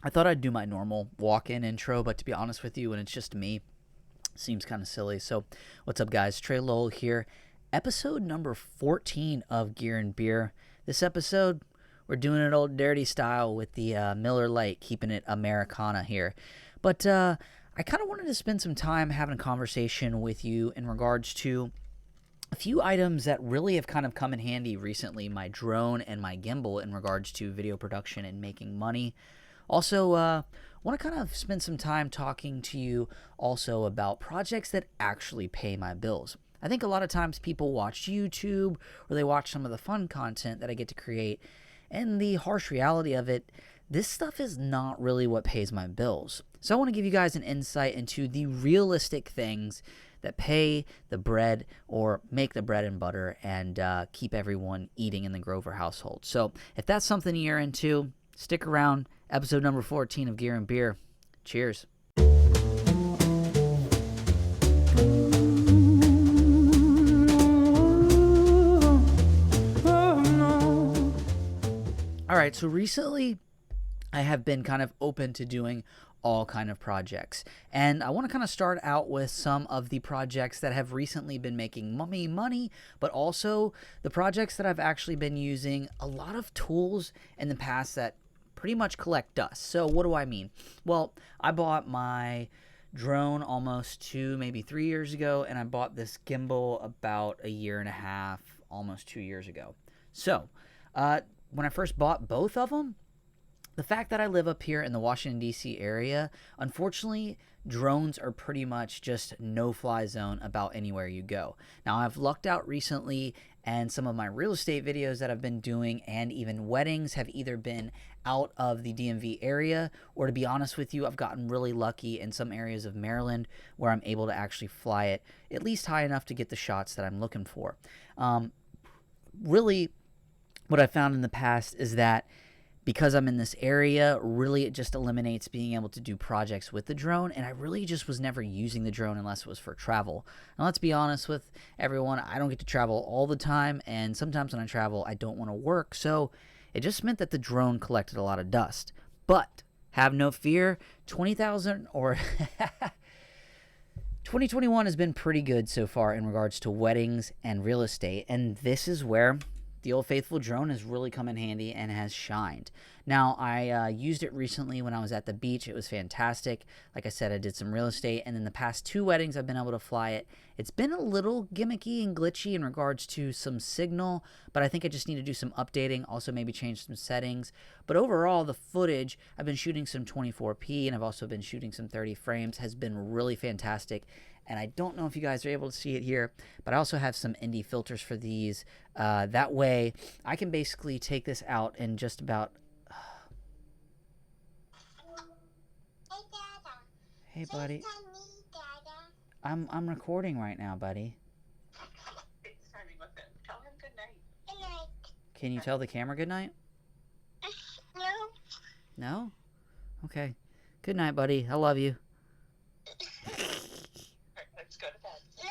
I thought I'd do my normal walk-in intro, but to be honest with you, when it's just me, it seems kind of silly. So, what's up, guys? Trey Lowell here. Episode number 14 of Gear and Beer. This episode, we're doing it old dirty style with the Miller Lite, keeping it Americana here. But I kind of wanted to spend some time having a conversation with you in regards to a few items that really have kind of come in handy recently, my drone and my gimbal in regards to video production and making money. Also, want to kind of spend some time talking to you also about projects that actually pay my bills. I think a lot of times people watch YouTube or they watch some of the fun content that I get to create, and the harsh reality of it, this stuff is not really what pays my bills. So I want to give you guys an insight into the realistic things that pay the bread or make the bread and butter and keep everyone eating in the Grover household. So if that's something you're into, stick around. Episode number 14 of Gear and Beer. Cheers. All right, so recently I have been kind of open to doing all kind of projects, and I want to kind of start out with some of the projects that have recently been making money, but also the projects that I've actually been using a lot of tools in the past that pretty much collect dust. So what do I mean? Well, I bought my drone almost 2, maybe 3 years ago, and I bought this gimbal about a year and a half, almost 2 years ago. So when I first bought both of them, the fact that I live up here in the Washington, D.C. area, unfortunately, drones are pretty much just no-fly zone about anywhere you go. Now, I've lucked out recently, and some of my real estate videos that I've been doing and even weddings have either been out of the DMV area, or to be honest with you, I've gotten really lucky in some areas of Maryland where I'm able to actually fly it at least high enough to get the shots that I'm looking for. Really, what I found in the past is that because I'm in this area, really it just eliminates being able to do projects with the drone, and I really just was never using the drone unless it was for travel. Now, let's be honest with everyone, I don't get to travel all the time, and sometimes when I travel, I don't want to work, so it just meant that the drone collected a lot of dust. But have no fear, 20,000 or 2021 has been pretty good so far in regards to weddings and real estate, and this is where the old faithful drone has really come in handy and has shined. Now, I used it recently when I was at the beach. It was fantastic. Like I said, I did some real estate, and in the past 2 weddings, I've been able to fly it. It's been a little gimmicky and glitchy in regards to some signal, but I think I just need to do some updating, also maybe change some settings. But overall, the footage, I've been shooting some 24p, and I've also been shooting some 30 frames, has been really fantastic. And I don't know if you guys are able to see it here, but I also have some indie filters for these. That way, I can basically take this out and just about... Hey, buddy. I'm recording right now, buddy. FaceTiming with him. Tell him good night. Good night. Can you tell the camera good night? No. No? Okay. Good night, buddy. I love you. Let's go to bed. No.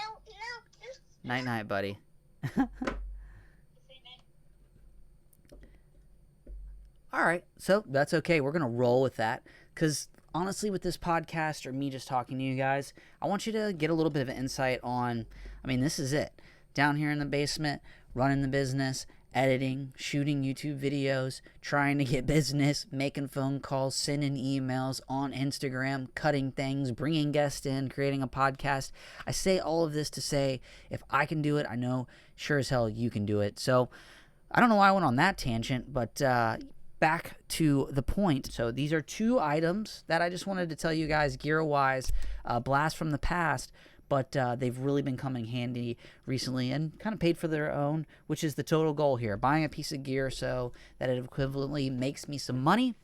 Night, night, buddy. All right, so that's okay. We're going to roll with that because honestly, with this podcast or me just talking to you guys, I want you to get a little bit of an insight on, this is it. Down here in the basement, running the business, editing, shooting YouTube videos, trying to get business, making phone calls, sending emails on Instagram, cutting things, bringing guests in, creating a podcast. I say all of this to say, if I can do it, I know sure as hell you can do it. So I don't know why I went on that tangent, but back to the point. So these are 2 items that I just wanted to tell you guys gear-wise, blast from the past, but they've really been coming handy recently and kind of paid for their own, which is the total goal here. Buying a piece of gear so that it equivalently makes me some money,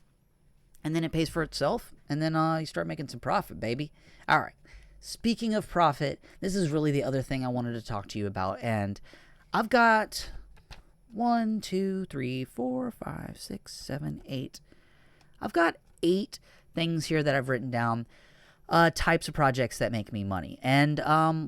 and then it pays for itself, and then you start making some profit, baby. All right. Speaking of profit, this is really the other thing I wanted to talk to you about, and I've got 1, 2, 3, 4, 5, 6, 7, 8. I've got 8 things here that I've written down types of projects that make me money. And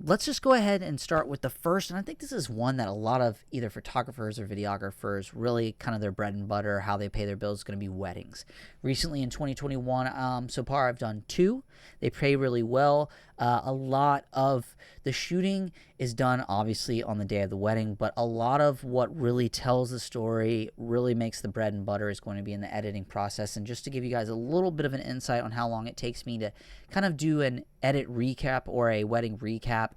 let's just go ahead and start with the first. And I think this is one that a lot of either photographers or videographers really kind of their bread and butter, how they pay their bills, is going to be weddings. Recently in 2021, so far I've done 2. They pay really well. A lot of the shooting is done obviously on the day of the wedding, but a lot of what really tells the story, really makes the bread and butter, is going to be in the editing process. And just to give you guys a little bit of an insight on how long it takes me to kind of do an edit recap or a wedding recap,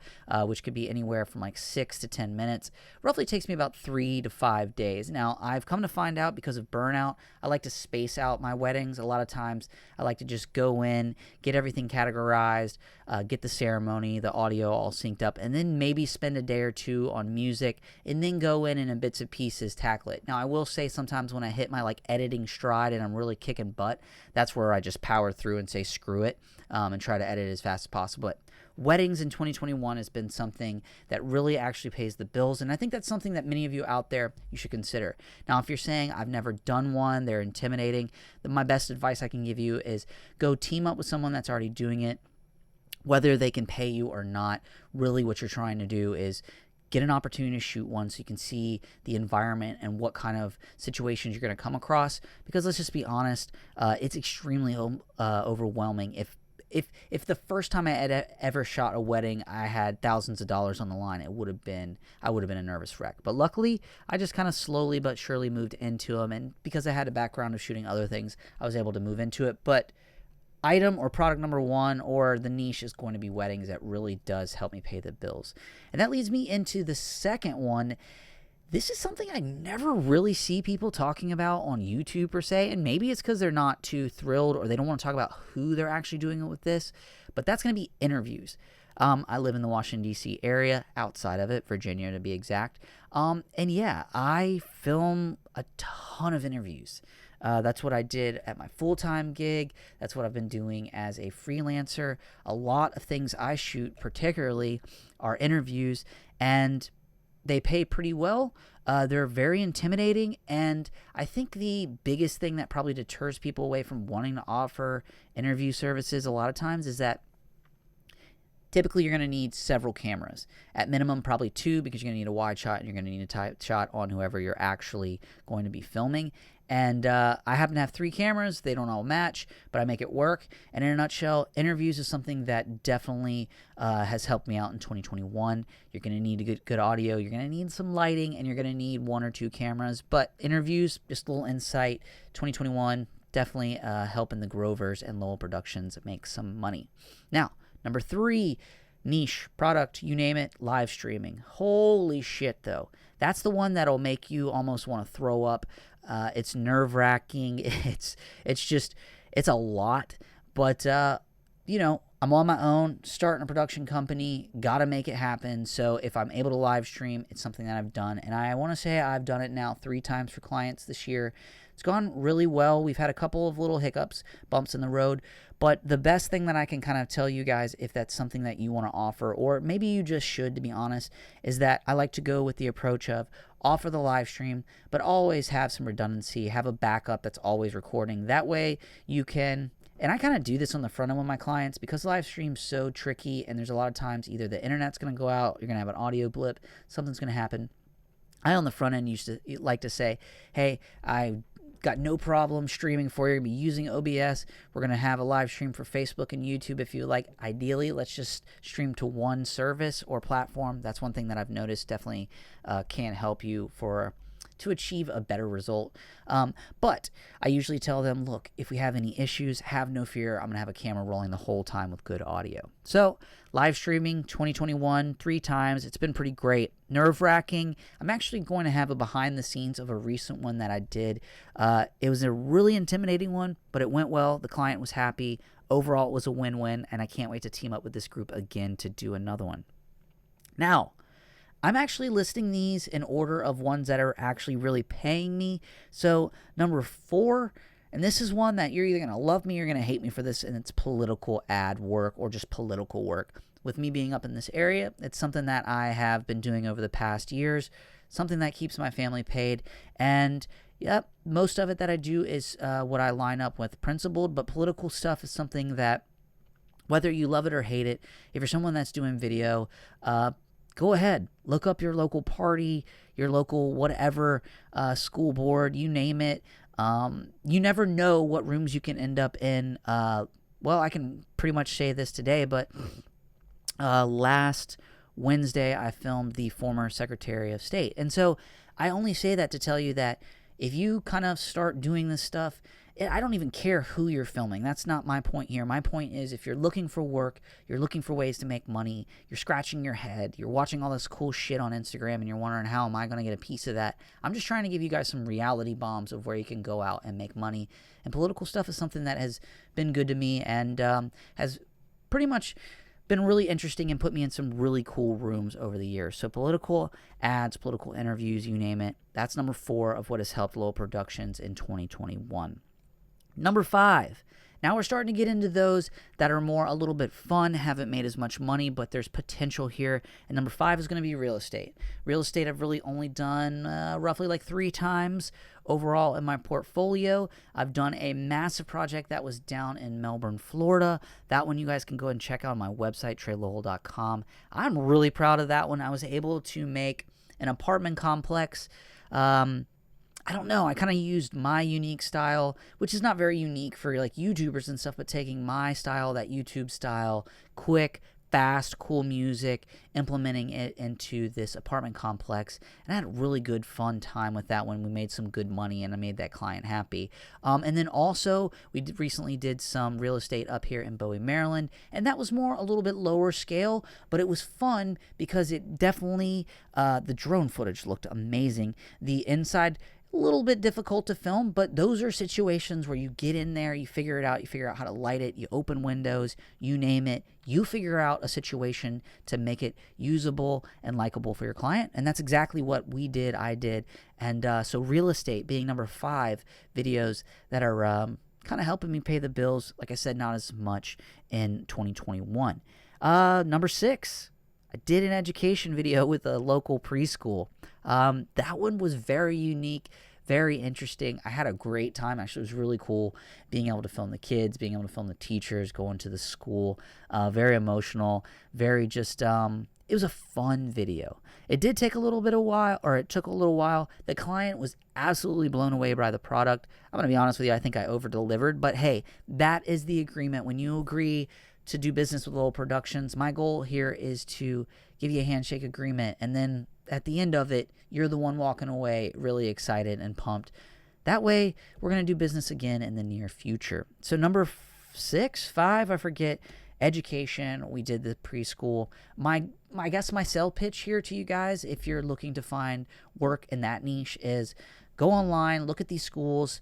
which could be anywhere from like 6 to 10 minutes, roughly takes me about 3 to 5 days. Now, I've come to find out because of burnout, I like to space out my weddings. A lot of times I like to just go in, get everything categorized, get the ceremony, the audio all synced up, and then maybe spend a day or 2 on music, and then go in bits and pieces tackle it. Now, I will say sometimes when I hit my like editing stride and I'm really kicking butt, that's where I just power through and say screw it, and try to edit as fast as possible. But weddings in 2021 has been something that really actually pays the bills, and I think that's something that many of you out there, you should consider. Now, if you're saying, I've never done one, they're intimidating, then my best advice I can give you is go team up with someone that's already doing it. Whether they can pay you or not, really what you're trying to do is get an opportunity to shoot one so you can see the environment and what kind of situations you're going to come across. Because let's just be honest, it's extremely overwhelming. If the first time I had ever shot a wedding, I had thousands of dollars on the line, I would have been a nervous wreck. But luckily, I just kind of slowly but surely moved into them. And because I had a background of shooting other things, I was able to move into it. But item or product number 1 or the niche is going to be weddings. That really does help me pay the bills. And that leads me into the second one. This is something I never really see people talking about on YouTube per se, and maybe it's because they're not too thrilled or they don't want to talk about who they're actually doing it with this, but that's going to be interviews. I live in the Washington, D.C. area, outside of it, Virginia to be exact. And yeah, I film a ton of interviews. That's what I did at my full-time gig. That's what I've been doing as a freelancer. A lot of things I shoot particularly are interviews, and they pay pretty well. They're very intimidating, and I think the biggest thing that probably deters people away from wanting to offer interview services a lot of times is that typically you're going to need several cameras. At minimum, probably 2, because you're going to need a wide shot and you're going to need a tight shot on whoever you're actually going to be filming. And I happen to have 3 cameras. They don't all match, but I make it work. And in a nutshell, interviews is something that definitely has helped me out in 2021. You're going to need good audio. You're going to need some lighting, and you're going to need 1 or 2 cameras. But interviews, just a little insight, 2021, definitely helping the Grovers and Lowell Productions make some money. Now, number 3, niche, product, you name it, live streaming. Holy shit, though. That's the one that'll make you almost want to throw up. It's nerve-wracking. It's a lot. But, I'm on my own, starting a production company, got to make it happen. So if I'm able to live stream, it's something that I've done. And I want to say I've done it now 3 times for clients this year. It's gone really well. We've had a couple of little hiccups, bumps in the road. But the best thing that I can kind of tell you guys, if that's something that you want to offer, or maybe you just should, to be honest, is that I like to go with the approach of offer the live stream, but always have some redundancy, have a backup that's always recording. That way you can, and I kind of do this on the front end with my clients because live stream's so tricky, and there's a lot of times either the internet's going to go out, you're going to have an audio blip, something's going to happen. I on the front end used to like to say, hey, I got no problem streaming for you. You're going to be using OBS. We're going to have a live stream for Facebook and YouTube if you like. Ideally, let's just stream to one service or platform. That's one thing that I've noticed definitely can help you to achieve a better result. But I usually tell them, look, if we have any issues, have no fear. I'm going to have a camera rolling the whole time with good audio. So live streaming 2021, 3 times. It's been pretty great. Nerve-wracking. I'm actually going to have a behind the scenes of a recent one that I did. It was a really intimidating one, but it went well. The client was happy. Overall, it was a win-win, and I can't wait to team up with this group again to do another one. Now, I'm actually listing these in order of ones that are actually really paying me. So number 4, and this is one that you're either going to love me or you're going to hate me for this, and it's political ad work or just political work. With me being up in this area, it's something that I have been doing over the past years, something that keeps my family paid. And yep, most of it that I do is what I line up with principled, but political stuff is something that Whether you love it or hate it, if you're someone that's doing video, go ahead, look up your local party, your local whatever, school board, you name it. You never know what rooms you can end up in. Well, I can pretty much say this today, but last Wednesday I filmed the former Secretary of State. And so I only say that to tell you that if you kind of start doing this stuff, I don't even care who you're filming. That's not my point here. My point is, if you're looking for work, you're looking for ways to make money, you're scratching your head, you're watching all this cool shit on Instagram, and you're wondering, how am I going to get a piece of that? I'm just trying to give you guys some reality bombs of where you can go out and make money. And political stuff is something that has been good to me and has pretty much been really interesting and put me in some really cool rooms over the years. So political ads, political interviews, you name it. That's number 4 of what has helped Lowell Productions in 2021. Number 5. Now we're starting to get into those that are more a little bit fun, haven't made as much money, but there's potential here. And number 5 is going to be real estate. Real estate I've really only done roughly like 3 times overall in my portfolio. I've done a massive project that was down in Melbourne, Florida. That one you guys can go and check out on my website, traylowell.com. I'm really proud of that one. I was able to make an apartment complex. I don't know, I kind of used my unique style, which is not very unique for like YouTubers and stuff, but taking my style, that YouTube style, quick, fast, cool music, implementing it into this apartment complex. And I had a really good, fun time with that one. We made some good money and I made that client happy. And then also, we recently did some real estate up here in Bowie, Maryland. And that was more a little bit lower scale, but it was fun because it definitely, the drone footage looked amazing. The inside, a little bit difficult to film, but those are situations where you get in there, you figure it out, you figure out how to light it, you open windows, you name it, you figure out a situation to make it usable and likable for your client. And that's exactly what we did, I did. And so real estate being number 5 videos that are kind of helping me pay the bills. Like I said, not as much in 2021. Number 6. I did an education video with a local preschool. That one was very unique, very interesting. I had a great time. Actually, it was really cool being able to film the kids, being able to film the teachers, going to the school. Very emotional, very just, it was a fun video. It did take a little bit of while, or it took a little while. The client was absolutely blown away by the product. I'm going to be honest with you, I think I over-delivered, but hey, that is the agreement. When you agree to do business with Lowell Productions, my goal here is to give you a handshake agreement, and then at the end of it, you're the one walking away really excited and pumped. That way, we're going to do business again in the near future. So number 5, I forget, education. We did the preschool. I guess my sell pitch here to you guys, if you're looking to find work in that niche, is go online, look at these schools.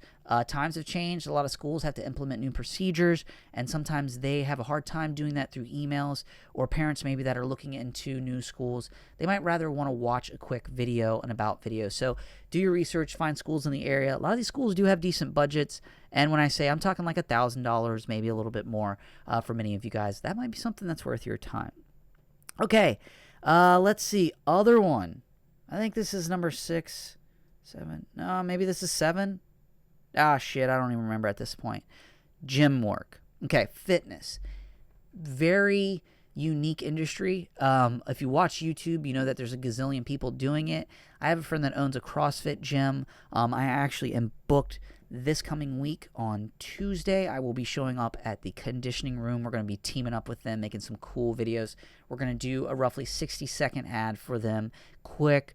Times have changed. A lot of schools have to implement new procedures, and sometimes they have a hard time doing that through emails, or parents maybe that are looking into new schools, they might rather want to watch a quick video, an about video. So do your research, find schools in the area. A lot of these schools do have decent budgets, and when I say I'm talking like $1,000, maybe a little bit more for many of you guys, that might be something that's worth your time. Okay, let's see. Other one. I think this is number 6. 7. No, maybe this is 7. Ah, shit, I don't even remember at this point. Gym work. Okay, fitness. Very unique industry. If you watch YouTube, you know that there's a gazillion people doing it. I have a friend that owns a CrossFit gym. I actually am booked this coming week on Tuesday. I will be showing up at the conditioning room. We're going to be teaming up with them, making some cool videos. We're going to do a roughly 60-second ad for them. Quick,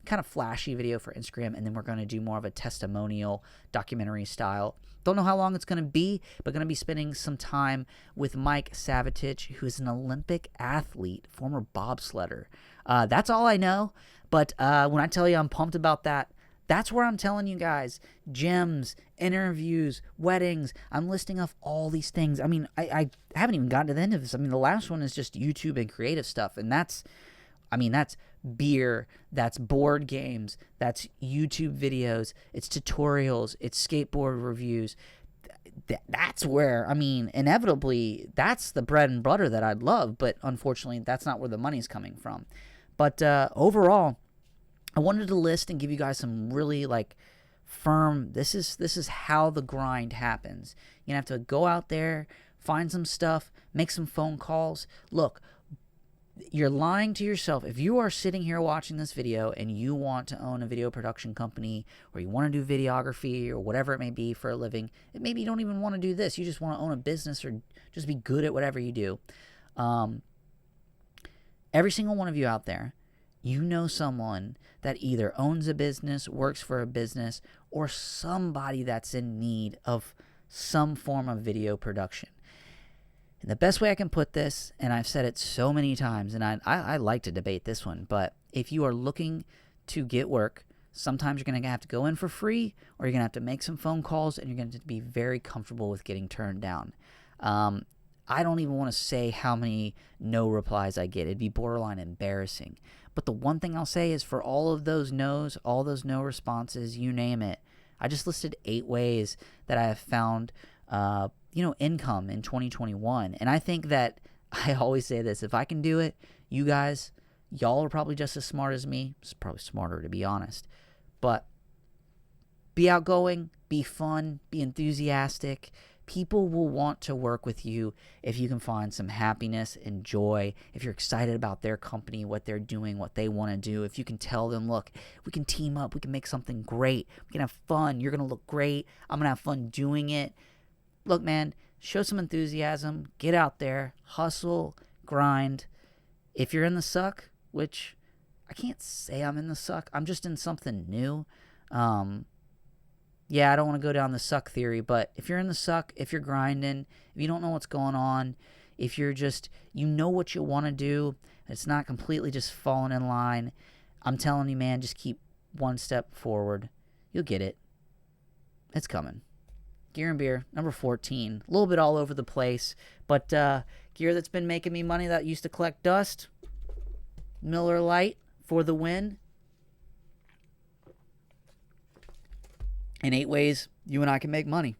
kind of flashy video for Instagram, and then we're going to do more of a testimonial documentary style. Don't know how long it's going to be, but going to be spending some time with Mike Savitich, who is an Olympic athlete, former bobsledder. That's all I know, but when I tell you I'm pumped about that, that's where I'm telling you guys, gyms, interviews, weddings, I'm listing off all these things. I mean, I haven't even gotten to the end of this. I mean, the last one is just YouTube and creative stuff, and that's beer, that's board games, that's YouTube videos, it's tutorials, it's skateboard reviews. That's where, inevitably, that's the bread and butter that I'd love, but unfortunately, that's not where the money's coming from. But overall, I wanted to list and give you guys some really, firm, this is how the grind happens. You have to go out there, find some stuff, make some phone calls. Look, you're lying to yourself. If you are sitting here watching this video and you want to own a video production company, or you want to do videography or whatever it may be for a living, maybe you don't even want to do this. You just want to own a business or just be good at whatever you do. Every single one of you out there, you know someone that either owns a business, works for a business, or somebody that's in need of some form of video production. And the best way I can put this, and I've said it so many times, and I like to debate this one, but if you are looking to get work, sometimes you're going to have to go in for free, or you're going to have to make some phone calls, and you're going to be very comfortable with getting turned down. I don't even want to say how many no replies I get. It'd be borderline embarrassing. But the one thing I'll say is, for all of those no's, all those no responses, you name it, I just listed 8 ways that I have found income in 2021. And I think that, I always say this, if I can do it, you guys, y'all are probably just as smart as me. It's probably smarter, to be honest. But be outgoing, be fun, be enthusiastic. People will want to work with you if you can find some happiness and joy, if you're excited about their company, what they're doing, what they want to do. If you can tell them, look, we can team up, we can make something great, we can have fun, you're going to look great, I'm going to have fun doing it. Look, man, show some enthusiasm, get out there, hustle, grind. If you're in the suck, which I can't say I'm in the suck, I'm just in something new. Yeah, I don't want to go down the suck theory, but if you're in the suck, if you're grinding, if you don't know what's going on, if you're just, you know what you want to do, it's not completely just falling in line, I'm telling you, man, just keep one step forward. You'll get it. It's coming. Gear and beer, number 14. A little bit all over the place, but gear that's been making me money that used to collect dust. Miller Lite for the win. In 8 ways you and I can make money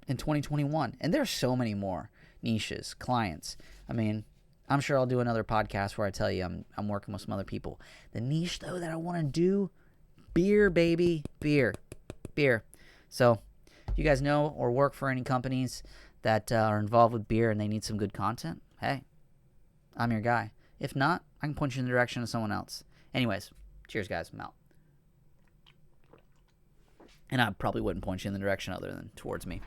in 2021. And there's so many more niches, clients. I mean, I'm sure I'll do another podcast where I tell you I'm working with some other people. The niche, though, that I want to do, beer, baby. Beer. So if you guys know or work for any companies that are involved with beer and they need some good content, hey, I'm your guy. If not, I can point you in the direction of someone else. Anyways, cheers, guys. I'm out. And I probably wouldn't point you in the direction other than towards me.